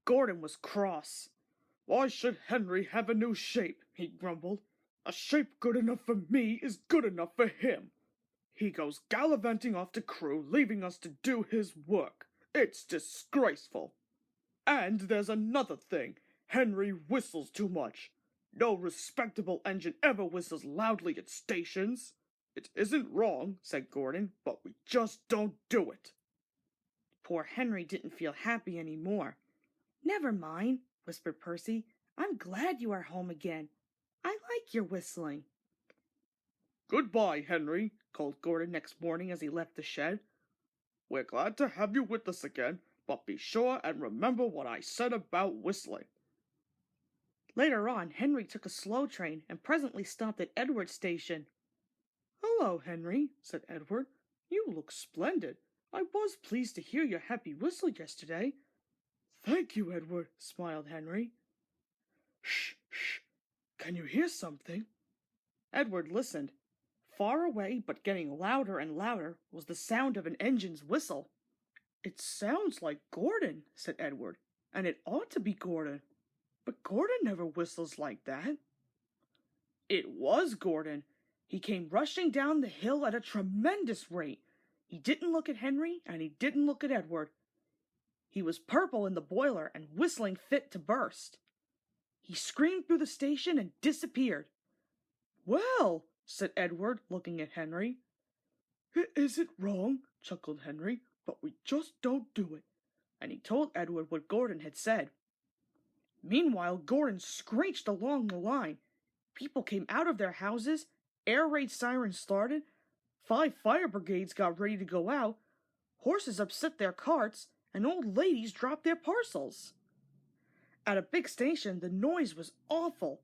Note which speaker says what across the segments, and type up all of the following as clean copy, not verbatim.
Speaker 1: Gordon was cross. "Why should Henry have a new shape?" he grumbled. "A shape good enough for me is good enough for him. He goes gallivanting off to Crewe, leaving us to do his work. It's disgraceful. And there's another thing. Henry whistles too much. No respectable engine ever whistles loudly at stations." "It isn't wrong," said Gordon, "but we just don't do it." Poor Henry didn't feel happy any more. "Never mind," whispered Percy. "I'm glad you are home again. I like your whistling." "Goodbye, Henry," called Gordon next morning as he left the shed. "We're glad to have you with us again, but be sure and remember what I said about whistling." Later on, Henry took a slow train and presently stopped at Edward's station. "Hello, Henry," said Edward. "You look splendid. I was pleased to hear your happy whistle yesterday." "Thank you, Edward," smiled Henry. "Shh, shh. Can you hear something?" Edward listened. Far away, but getting louder and louder, was the sound of an engine's whistle. "It sounds like Gordon," said Edward, "and it ought to be Gordon. But Gordon never whistles like that." It was Gordon. He came rushing down the hill at a tremendous rate. He didn't look at Henry, and he didn't look at Edward. He was purple in the boiler and whistling fit to burst. He screamed through the station and disappeared. "Well," said Edward, looking at Henry. "It isn't wrong," chuckled Henry, "but we just don't do it." And he told Edward what Gordon had said. Meanwhile, Gordon screeched along the line. People came out of their houses, air raid sirens started, 5 fire brigades got ready to go out, horses upset their carts, and old ladies dropped their parcels. At a big station, the noise was awful.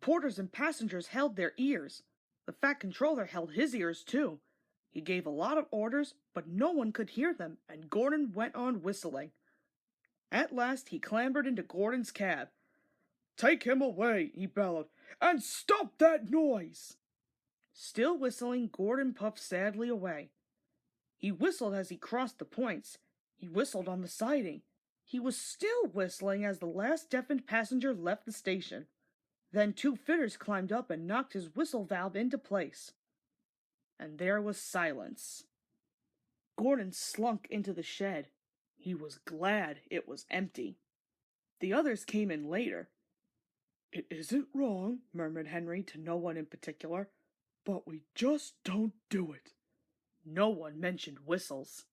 Speaker 1: Porters and passengers held their ears. The fat controller held his ears too. He gave a lot of orders, but no one could hear them, and Gordon went on whistling. At last he clambered into Gordon's cab. "Take him away," he bellowed, "and stop that noise!" Still whistling, Gordon puffed sadly away. He whistled as he crossed the points. He whistled on the siding. He was still whistling as the last deafened passenger left the station. Then 2 fitters climbed up and knocked his whistle valve into place. And there was silence. Gordon slunk into the shed. He was glad it was empty. The others came in later. "It isn't wrong," murmured Henry to no one in particular, "but we just don't do it." No one mentioned whistles.